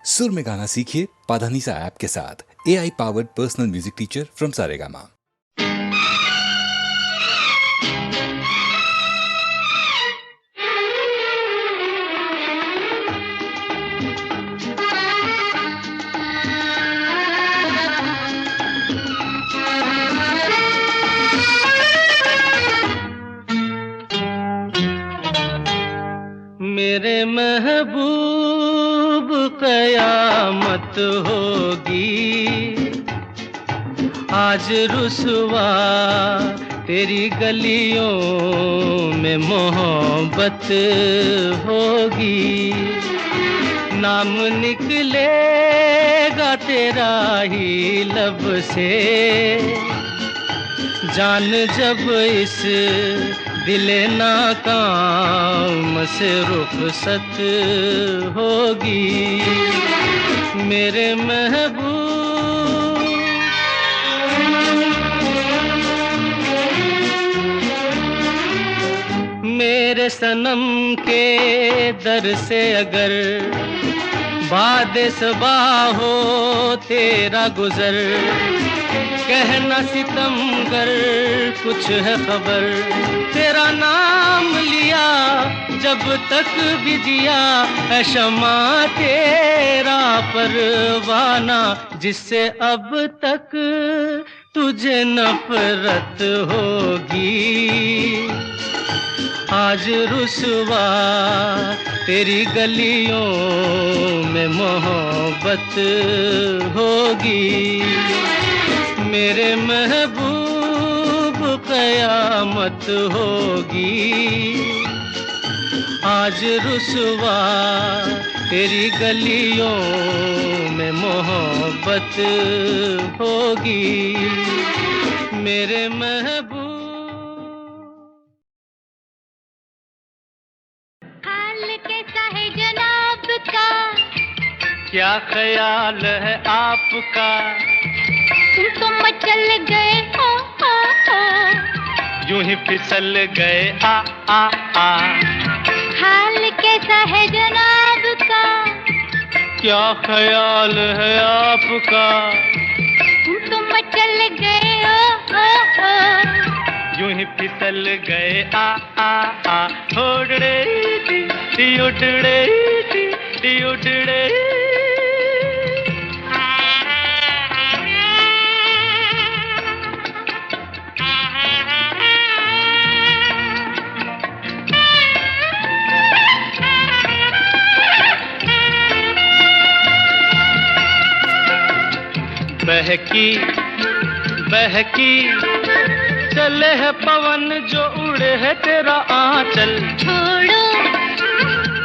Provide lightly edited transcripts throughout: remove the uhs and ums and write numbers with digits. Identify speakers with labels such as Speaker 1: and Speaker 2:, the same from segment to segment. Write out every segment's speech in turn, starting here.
Speaker 1: सुर में गाना सीखिए पाधानीसा ऐप के साथ। AI powered personal music teacher from Saregama.
Speaker 2: मेरे महबूब कयामत होगी, आज रुसवा तेरी गलियों में मोहब्बत होगी। नाम निकलेगा तेरा ही लब से, जान जब इस दिले नाकाम से रुखसत होगी। मेरे महबूब मेरे सनम के दर से अगर बादे सबा हो तेरा गुजर, कहना सितमगर कुछ है खबर। तेरा नाम लिया जब तक भी जिया है शमा तेरा परवाना, जिससे अब तक तुझे नफरत होगी। आज रुसवा तेरी गलियों में मोहब्बत होगी। मेरे महबूब कयामत होगी, आज रुसवा तेरी गलियों में मोहब्बत होगी। मेरे महबूब
Speaker 3: हाल कैसा है जनाब का,
Speaker 2: क्या ख्याल है आपका,
Speaker 3: तुम तो मचल गए हो,
Speaker 2: यूं ही फिसल गए आ आ आ।
Speaker 3: हाल कैसा है जनाब का,
Speaker 2: क्या ख्याल है आपका,
Speaker 3: तुम तो मचल गए हो,
Speaker 2: यूं ही फिसल गए आ आ आ। उड़ड़े टी उड़ड़े टी उड़ड़े। बहकी बहकी चले है पवन जो उड़े है तेरा आंचल।
Speaker 3: छोड़ो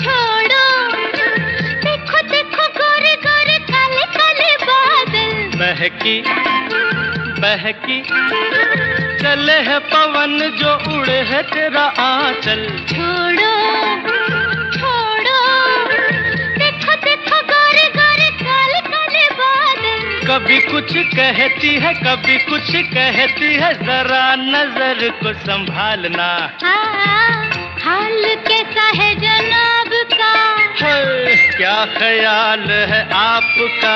Speaker 3: छोड़ो, देखो देखो गोरे गोरे काले काले बादल।
Speaker 2: बहकी बहकी चले है पवन जो उड़े है तेरा आंचल।
Speaker 3: छोड़ो छोड़ो, देखो देखो गोरे गोरे काले काले बादल।
Speaker 2: कभी कुछ कहती है कभी कुछ कहती है, जरा नजर को संभालना।
Speaker 3: हाल कैसा है जनाब का,
Speaker 2: क्या ख्याल है आपका,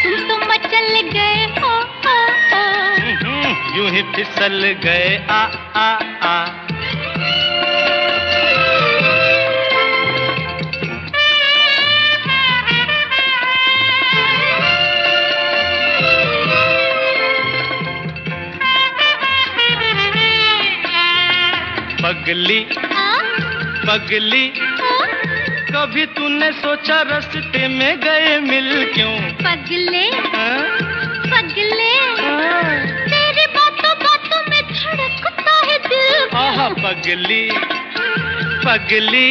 Speaker 3: तुम तो मचल गए हो,
Speaker 2: यूं ही फिसल गए आ आ आ। पगली पगली कभी तूने सोचा रास्ते में गए मिल क्यों।
Speaker 3: पगले पगले, तेरी बातों बातों में धड़कता है दिल।
Speaker 2: आहा पगली पगली,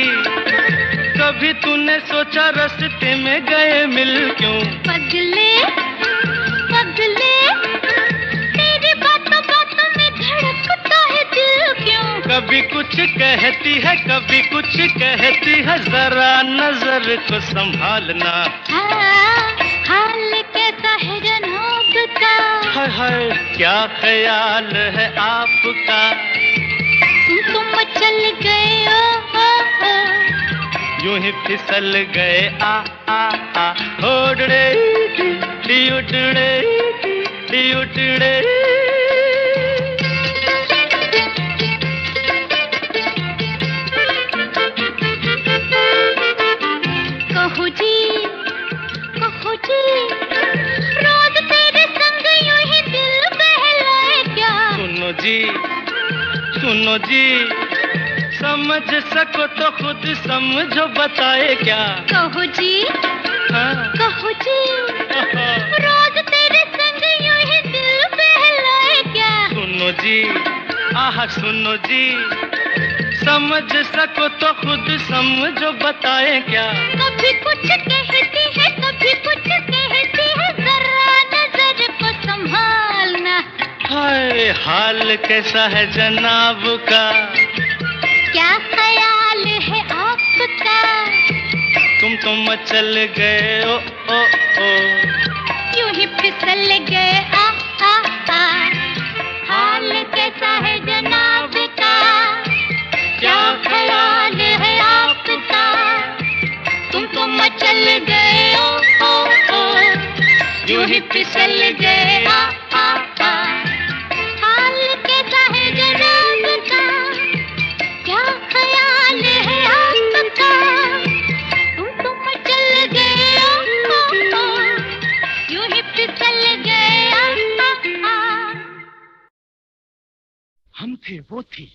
Speaker 2: कभी तूने सोचा रास्ते में गए मिल क्यों।
Speaker 3: पगले पगले, तेरी बातों बातों में धड़कता है दिल क्यों।
Speaker 2: कभी कुछ कहती है कभी कुछ कहती है, जरा नजर को संभालना।
Speaker 3: हाल कैसा है जनाब का,
Speaker 2: हाय क्या ख्याल है आपका,
Speaker 3: तुम तो मचल गए हो,
Speaker 2: यूं ही फिसल गए आ आ आ। होड़े टी उटड़े टी उटड़े।
Speaker 3: कहो जी रोज तेरे संग यूं ही दिल बहलाए क्या।
Speaker 2: सुनो जी समझ सको तो खुद समझो बताए क्या।
Speaker 3: कहो जी
Speaker 2: हाँ?
Speaker 3: कहो जी रोज तेरे संग यूं ही दिल बहलाए क्या।
Speaker 2: सुनो जी आह सुनो जी समझ सको तो खुद समझो बताए क्या।
Speaker 3: कभी कुछ कहती है कभी कुछ कहती है जरा नजर को संभालना।
Speaker 2: हाय हाल कैसा है जनाब का।
Speaker 3: क्या ख्याल है आपका।
Speaker 2: तुम तो मचल गए ओ
Speaker 3: यूं ही फिसल गए आ हाल कैसा है जनाब का। क्या ख्याल है आपका। तुम तो मचल गए ओ यूं ही फिसल गए आ हाल कैसा है जनाब का। क्या ख्याल है आपका। तुम तो मचल गए ओ यूं ही फिसल गए आ
Speaker 2: हम थे वो थी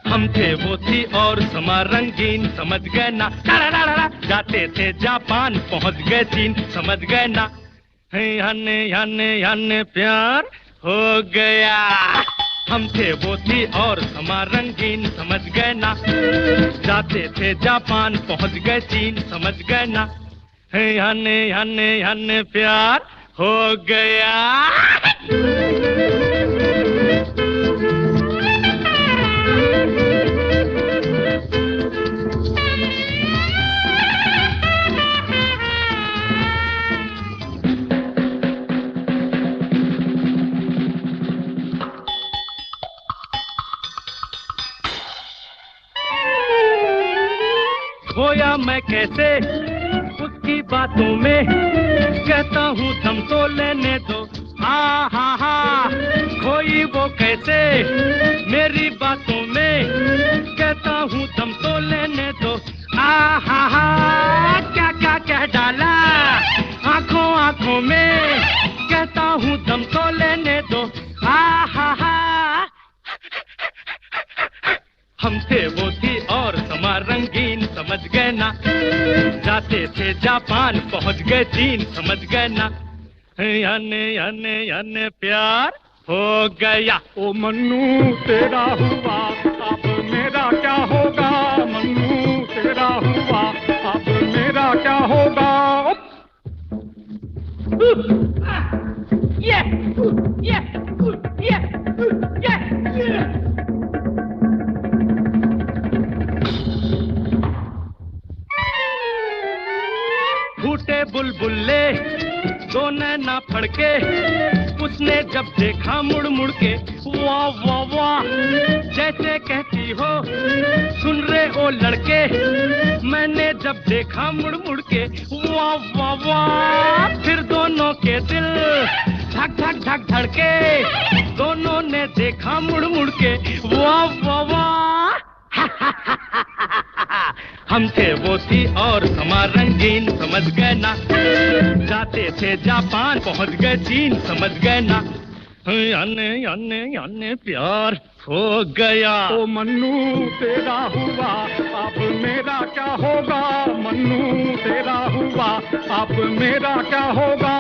Speaker 2: हम थे वो थी और समा रंगीन समझ गए ना। जाते थे जापान पहुंच गए चीन समझ गए ना। हने प्यार हो गया। हम थे वो थी और समा रंगीन समझ गए ना। जाते थे जापान पहुंच गए चीन समझ गए ना। हने प्यार हो गया। खोया मैं कैसे उसकी बातों में कहता हूँ थम तो लेने दो। हा खोई वो कैसे मेरी बातों में कहता हूँ थम तो लेने दो। हा क्या कह डाला आंखों में कहता हूँ दम तो लेने दो। हा हम थे वो थी और समा रंगीन समझ गए ना। जाते थे जापान पहुंच गए चीन समझ गए ना। हने प्यार हो गया।
Speaker 4: ओ मन्नू तेरा हुआ अब मेरा क्या होगा। मन्नू तेरा हुआ अब मेरा क्या होगा।
Speaker 2: फूटे बुलबुल्ले दो नैना फड़के उसने जब देखा मुड़ के। वाह जैसे कहती हो सुन रे ओ लड़के। मैंने जब देखा मुड़ के। वाह फिर दोनों के दिल धक धड़के। दोनों ने देखा मुड़ के। वाह हम थे वो थी और समा रंगीन समझ गए ना। जाते थे जापान पहुंच गए चीन समझ गए ना। अन्य प्यार हो गया।
Speaker 4: ओ मन्नू तेरा हुआ अब मेरा क्या होगा। मन्नू तेरा हुआ अब मेरा क्या होगा।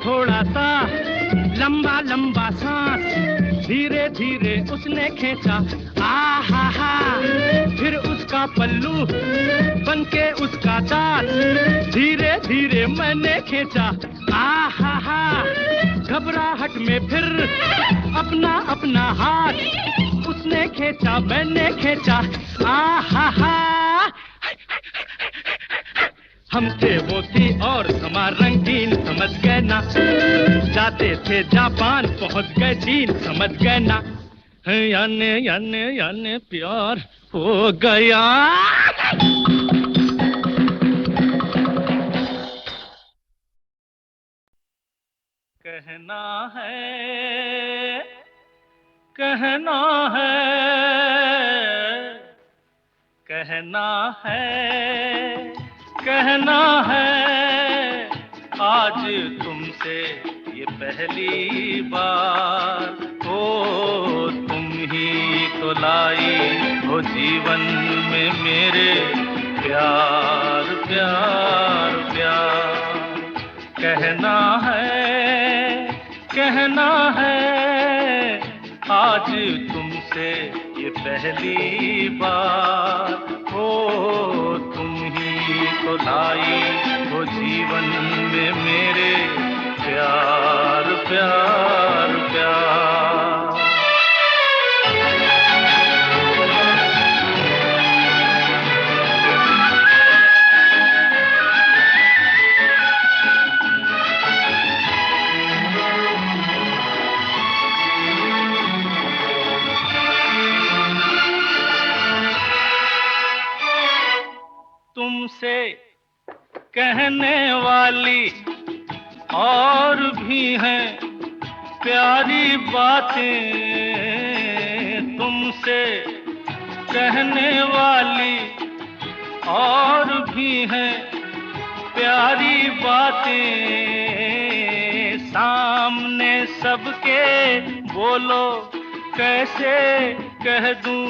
Speaker 2: थोड़ा सा लंबा सांस धीरे धीरे उसने खींचा। हा फिर उसका पल्लू बनके उसका दांत धीरे धीरे मैंने खींचा। हा घबराहट में फिर अपना हाथ उसने खींचा मैंने खींचा। हा हम थे वो थी और समा रंगीन, समझ गए ना, जाते थे जापान पहुंच गए चीन, समझ गए ना, याने याने याने प्यार हो गया। कहना है, कहना है, कहना है, कहना है, आज तुमसे ये पहली बार, ओ तुम ही तो लाई हो जीवन में मेरे प्यार प्यार प्यार। कहना है, कहना है, आज तुमसे ये पहली बार, हो तुम ही तो लाई हो जीवन में मेरे प्यार प्यार प्यार। तुमसे कहने वाली और भी हैं प्यारी बातें, तुमसे कहने वाली और भी हैं प्यारी बातें, सामने सबके बोलो कैसे कह दूं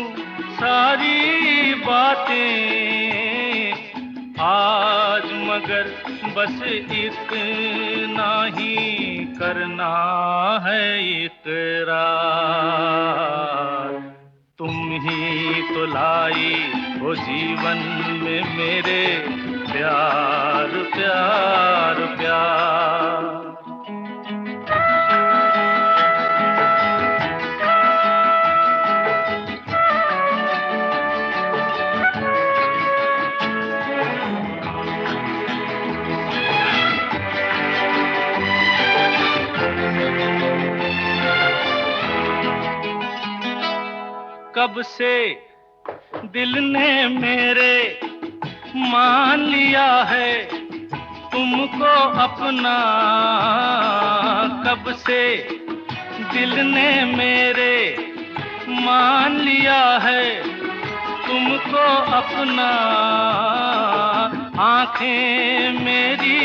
Speaker 2: सारी बातें, आज मगर बस इतना ही करना है इकरार, तुम ही तो लाई हो जीवन में मेरे प्यार प्यार प्यार। कब से दिल ने मेरे मान लिया है तुमको अपना, कब से दिल ने मेरे मान लिया है तुमको अपना, आंखें मेरी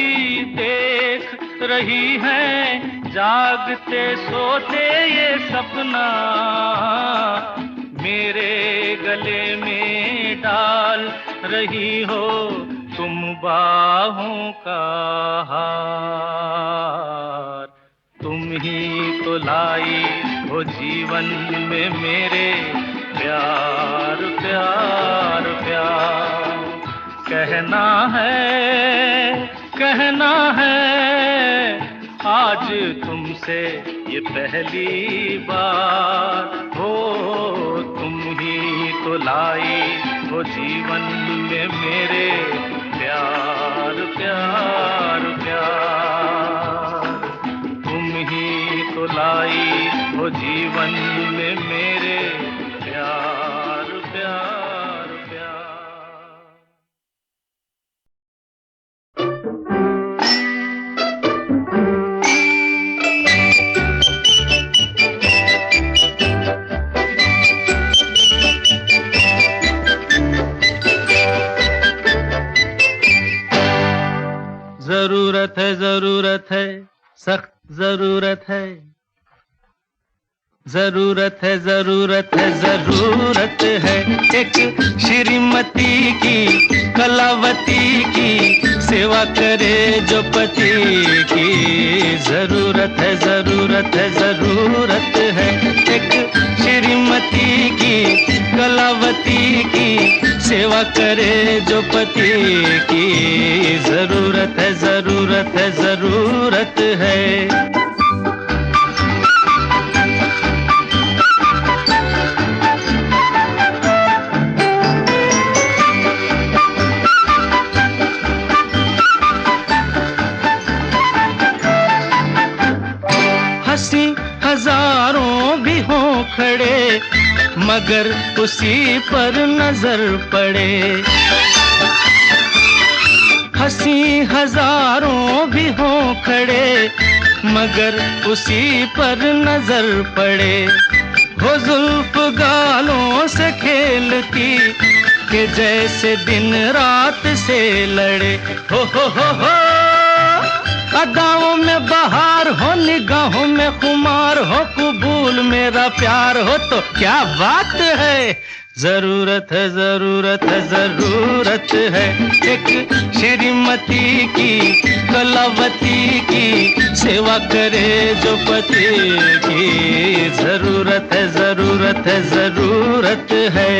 Speaker 2: देख रही हैं जागते सोते ये सपना, मेरे गले में डाल रही हो तुम बाहों का हार, तुम ही तो लाई हो जीवन में मेरे प्यार प्यार प्यार। कहना है, कहना है, आज तुमसे ये पहली बार, हो तुम ही तो लाई हो जीवन में मेरे प्यार प्यार प्यार, तुम ही तो लाई हो जीवन में मेरे प्यार प्यार प्यार। जरूरत है, सख्त जरूरत है, जरूरत है, जरूरत है, जरूरत है एक श्रीमती की, कलावती की सेवा करे जो पति की। जरूरत है, जरूरत है, जरूरत है एक श्रीमती की, कलावती की सेवा करे जो पति की। जरूरत है, जरूरत है, जरूरत है। मगर उसी पर नजर पड़े। हंसी हजारों भी हों खड़े मगर उसी पर नजर पड़े। हो जुल्फ गालों से खेलती कि जैसे दिन रात से लड़े। हो अदाओं में बहार हो, निगाहों में खुमार हो, कबूल मेरा प्यार हो तो क्या बात है। जरूरत है जरूरत है जरूरत है एक श्रीमती की, कलावती की सेवा करे जो पति की। जरूरत है जरूरत है जरूरत है।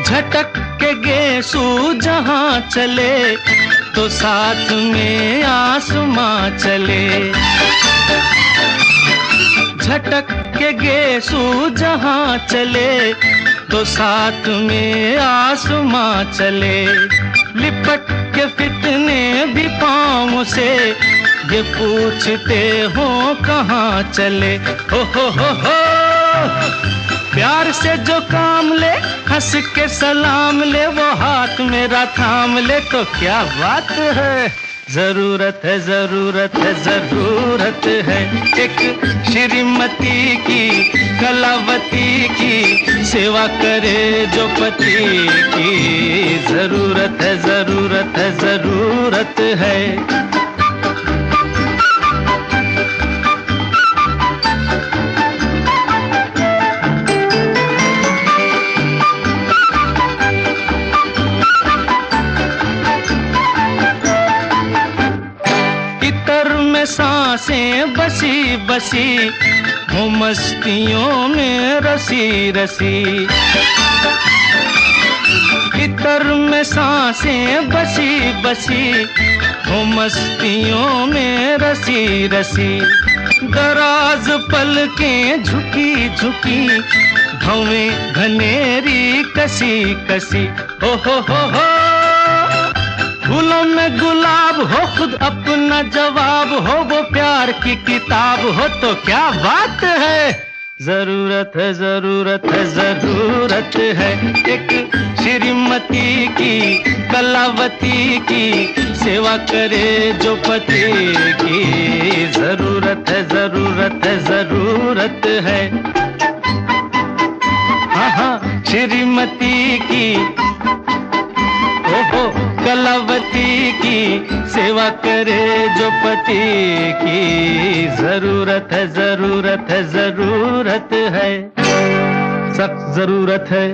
Speaker 2: झटक के गेसू जहाँ चले तो साथ में आसमां चले। झटक के गेसू जहाँ चले तो साथ में आसमां चले। लिपट के फितने भी पाँव से ये पूछते हो कहाँ चले। हो प्यार से जो काम ले, हंस के सलाम ले, वो हाथ मेरा थाम ले तो क्या बात है। जरूरत है जरूरत है जरूरत है एक श्रीमती की, कलावती की सेवा करे जो पति की। जरूरत है जरूरत है जरूरत है। सांसें बसी बसी हो मस्तियों में रसी रसी। इतर में सांसें बसी बसी हो मस्तियों में रसी रसी। दराज पलकें झुकी झुकी भवें घनेरी कसी कसी। हो फूलों में गुलाब हो, खुद अपना जवाब हो, वो प्यार की किताब हो तो क्या बात है। जरूरत है जरूरत है जरूरत है एक श्रीमती की, कलावती की सेवा करे जो पति की। जरूरत है जरूरत है जरूरत है। हाँ श्रीमती की, ओहो कलावती की सेवा करे जो पति की। जरूरत है जरूरत है जरूरत है, सख्त जरूरत है।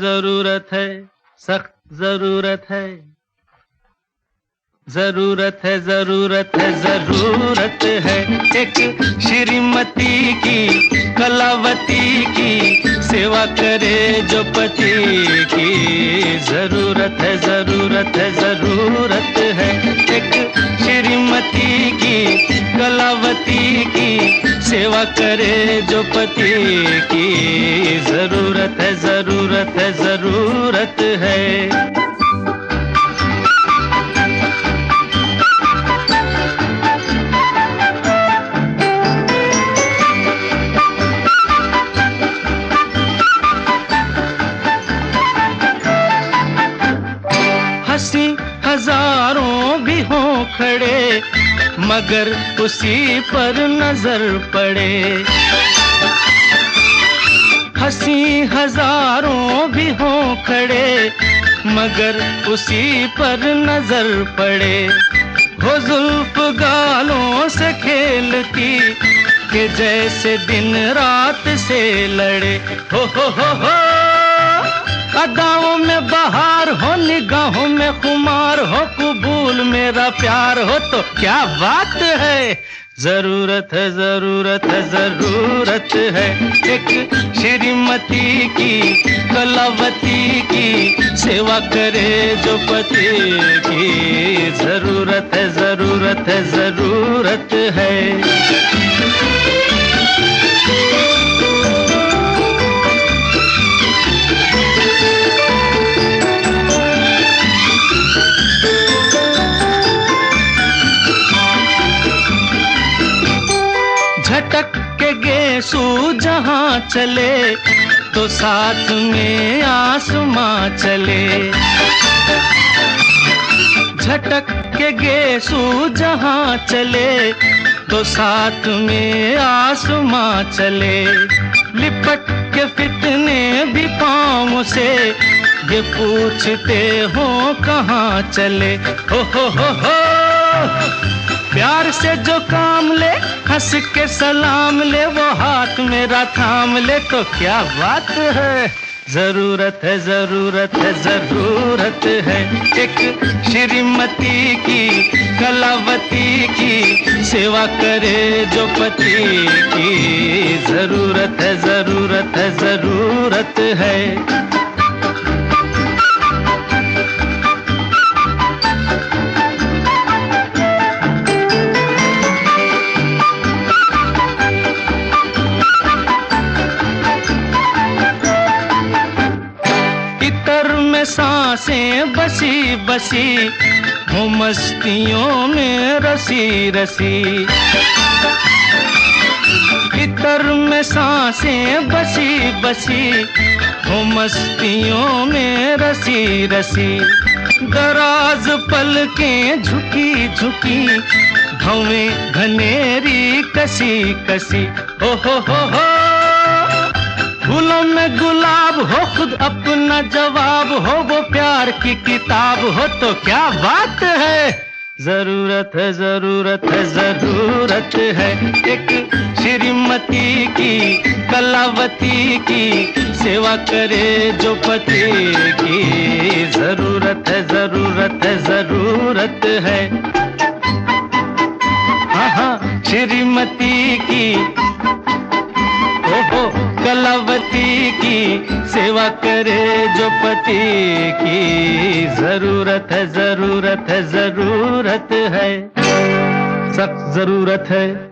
Speaker 2: जरूरत है सख्त जरूरत है। जरूरत है जरूरत है जरूरत है एक श्रीमती की, कलावती की सेवा करे जो पति की। जरूरत है जरूरत है जरूरत है एक श्रीमती की, कलावती की सेवा करे जो पति की। जरूरत है जरूरत है जरूरत है। हजारों भी हों खड़े मगर उसी पर नजर पड़े। हंसी हजारों भी हों खड़े मगर उसी पर नजर पड़े। हो जुल्फ गालों से खेलती कि जैसे दिन रात से लड़े। हो अदाओं में बहार हो, निगाहों में खुमार हो, कबूल मेरा प्यार हो तो क्या बात है। जरूरत है, जरूरत है, जरूरत है एक श्रीमती की, कलावती की, सेवा करे जो पति की। जरूरत है, जरूरत है, जरूरत है। झटक के गेसू जहाँ चले तो साथ में आसमां चले। झटक के गेसू जहाँ चले तो साथ में आसमां चले। लिपट के फितने भी पाँव से ये पूछते हो कहाँ चले। हो प्यार से जो काम ले, हंस के सलाम ले, वो हाथ मेरा थाम ले तो क्या बात है। जरूरत है, जरूरत है, जरूरत है एक श्रीमती की, कलावती की, सेवा करे जो पति की। जरूरत है, जरूरत है, जरूरत है। सांसें बसी बसी हो, मस्तियों में रसी रसी। इतर में सांसें बसी बसी हो, मस्तियों में रसी रसी। दराज पलकें झुकी झुकी, भवें घनेरी कसी कसी। हो फूलों में गुलाब हो, खुद अपना जवाब हो, वो प्यार की किताब हो तो क्या बात है। जरूरत है, जरूरत है, जरूरत है एक श्रीमती की, कलावती की, सेवा करे जो पति की। जरूरत है, जरूरत है, जरूरत है। हाँ श्रीमती की, ओहो कलावती की, सेवा करे जो पति की। जरूरत है, जरूरत है, जरूरत है, सख्त जरूरत है।